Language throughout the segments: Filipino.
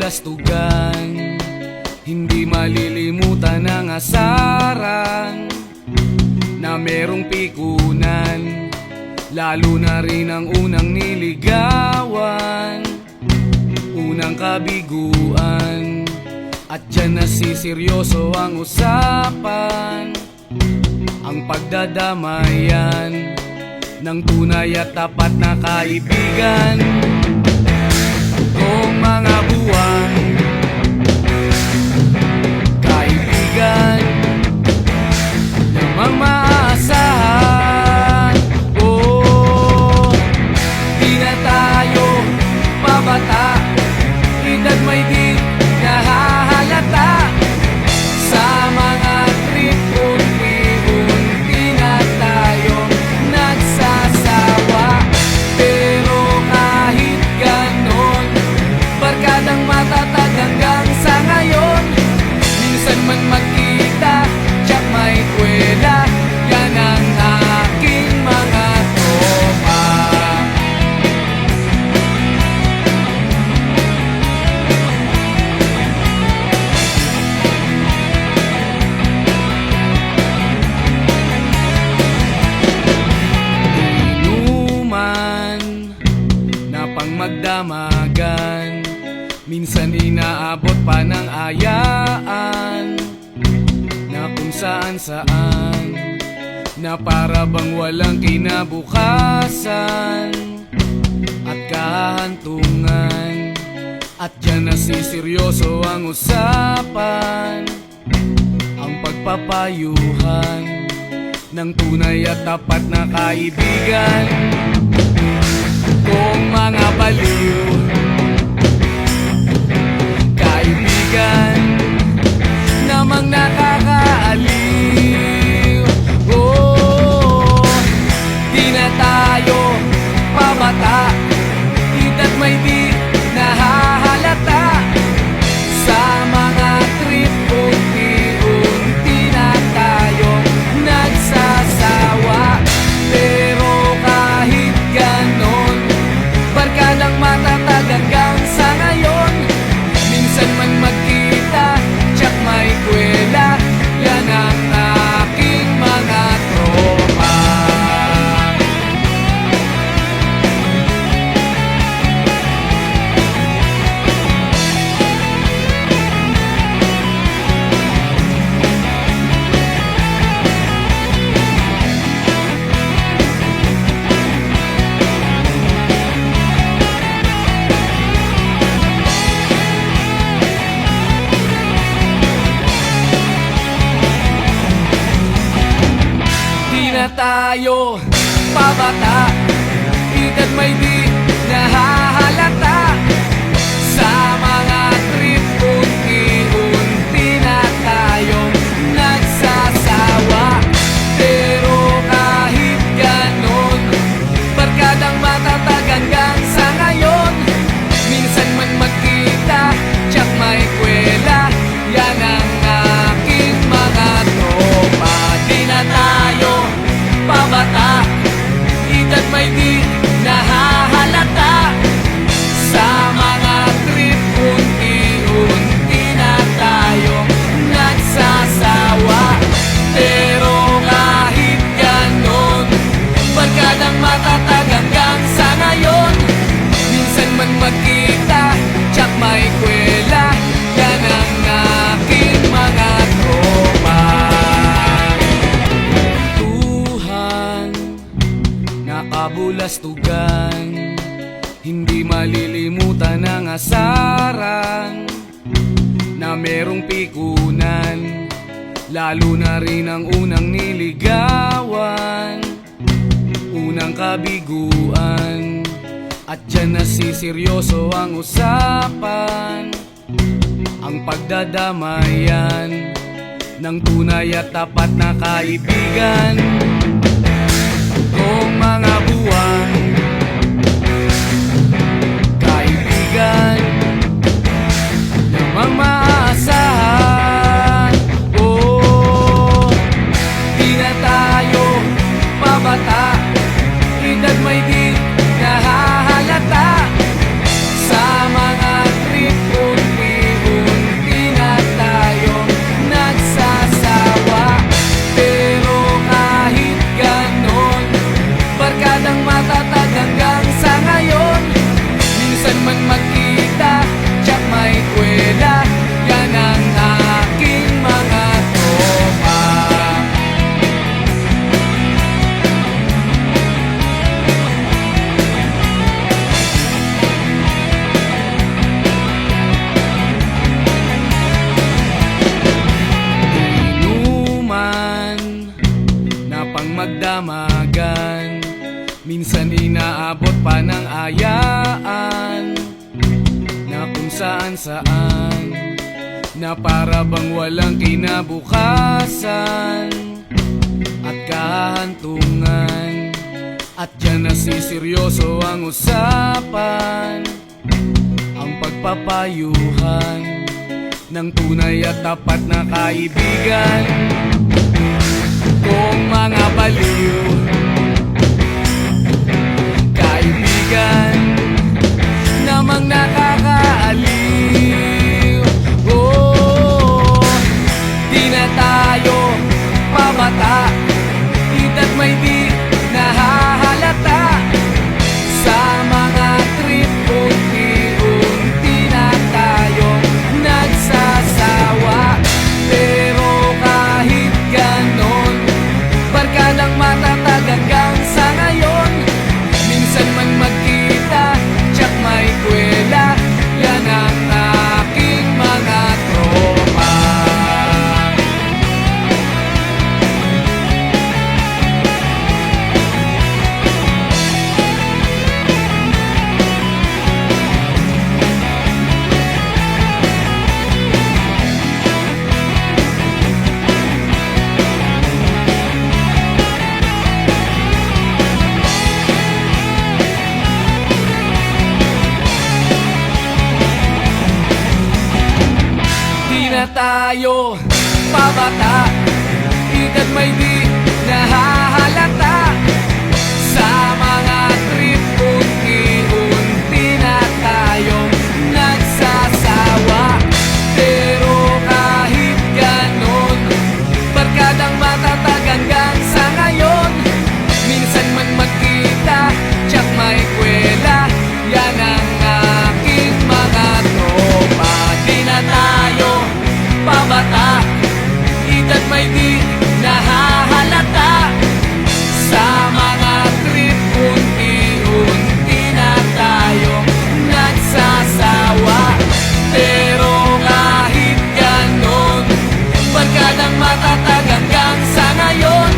kabulastugan, hindi malilimutan ang asaran na merong pikunan, lalo na rin ang unang niligawan, unang kabiguan. At dyan nasiseryoso ang usapan, ang pagdadamayan ng tunay at tapat na kaibigan. Kung mga buwan, kaibigan namang maaasahan. Oh, di na tayo pabata, edad may di nahahalata. Sa mga trip unti-unti na tayo nagsasawa. Pero kahit ganon, barkadang matatag hanggang sa ngayon. Minsan man magkita, tsak may kwela, yan ang aking mga tropa. Inuman na pang magdamagan, minsan inaabot pa ng ayaan na kung saan-saan, na para bang walang kinabukasan at kahantungan. At dyan nasiseryoso ang usapan, ang pagpapayuhan ng tunay at tapat na kaibigan. Kung mga baliw, kaibigan namang nakakaaliw. Oh, di na tayo pabata, edad may di nahahalata. Sa mga trip unti-unti na tayo nagsasawa. Pero kahit ganon, barkadang matatag hanggang sa ngayon. Minsan man magkita, tsak may kwela, yan ang aking mga tropa. Na tayo pabata, edad may di nahahalata. Sa mga trip unti-unti na tayo nagsasawa. Pero kahit ganon, barkadang matatag hanggang sa ngayon. Minsan man magkita, tsak may kwela, yan ang aking mga tropa. Di na tayo pabata, edad may di nahahalata. Sa mga trip unti-unti na tayo nagsasawa. Pero kahit ganon, barkadang matatag hanggang sa ngayon. Minsan man magkita, tsak may kwela, yan ang aking mga tropa. Kabulastugan, hindi malilimutan ang asaran na merong pikunan, lalo na rin ang unang niligawan, unang kabiguan. At dyan nasiseryoso ang usapan, ang pagdadamayan ng tunay at tapat na kaibigan. Kung mga buwan, kaibigan namang maaasahan. Oh, di na tayo pabata, edad may di nahahalata. Sa mga trip magdamagan. Minsan inaabot pa ng ayaan na kung saan na para bang walang kinabukasan at kahantungan. At dyan nasiseryoso ang usapan, ang pagpapayuhan ng tunay at tapat na kaibigan. Kung mga baliw kaibigan namang nakakaaliw, oh, di na tayo pabata, edad may di nahahalata. Sa mga trip unti-unti na tayong nagsasawa. Pero kahit ganon, barkadang matatag hanggang sa ngayon. Minsan man magkita, tsak may kwela, yan ang aking mga tropa. Tayo pabata, edad may di nahahalata. Sa mga trip unti-unti na tayong nagsasawa. Pero kahit ganon, barkadang matatag hanggang sa ngayon. Minsan man magkita, tsak may kwela, yan ang aking mga tropa. Di na tayo pabata, edad may di nahahalata. Sa mga trip unti-unti na tayong nagsasawa. Pero kahit ganon, barkadang matatag hanggang sa ngayon.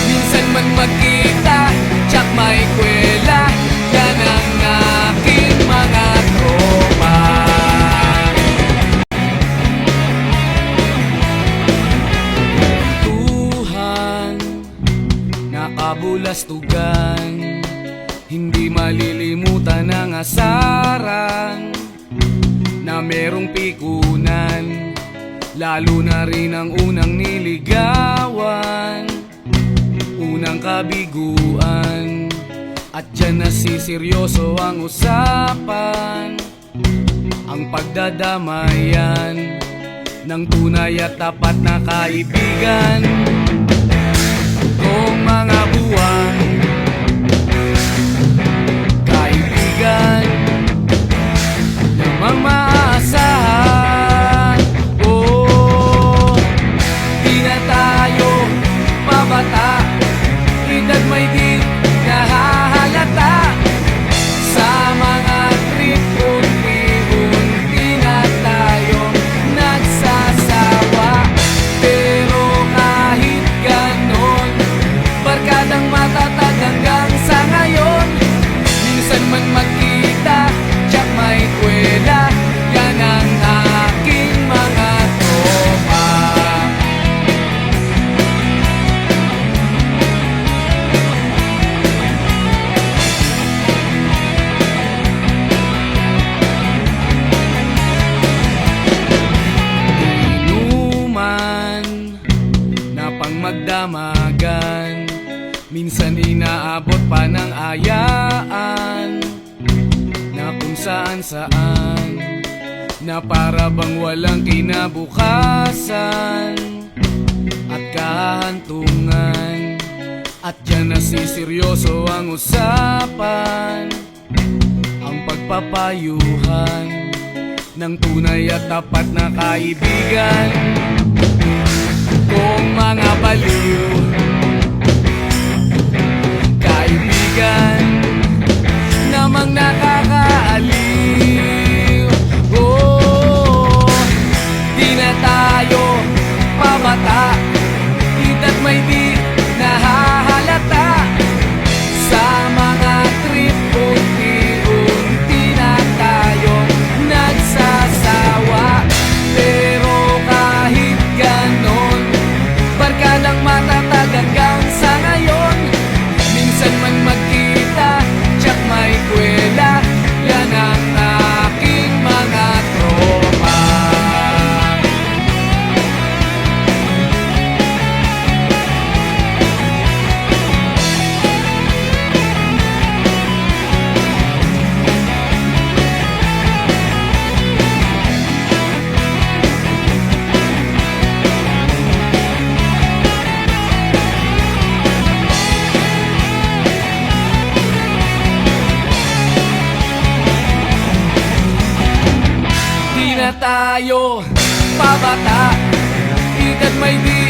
Minsan man magkita, tsak may kwela, yan ang aking mga tropa. Nakabulastugan, hindi malilimutan ang asaran na merong pikunan, lalo na rin ang unang niligawan, unang kabiguan. At dyan nasiseryoso ang usapan, ang pagdadamayan ng tunay at tapat na kaibigan. Kung mga buwan kaibigan namang maasahan, oh, di na tayo pabata, edad may di nahahalata. Sa mga trip unti-unti na tayong nagsasawa. Pero kahit ganon, barkadang matatag hanggang sa ngayon. Minsan man magkita, tsak may kwela, yan ang aking mga tropa. Inuman na pang magdamagan, minsan inaabot pa ng ayaan na kung saan na para bang walang kinabukasan at kahantungan. At dyan nasiseryoso ang usapan, ang pagpapayuhan ng tunay at tapat na kaibigan. Kung mga baliw kaibigan namang nakakaaliw, oh, di na tayo pabata, edad may di nahahalata. na tayo pabata, edad may di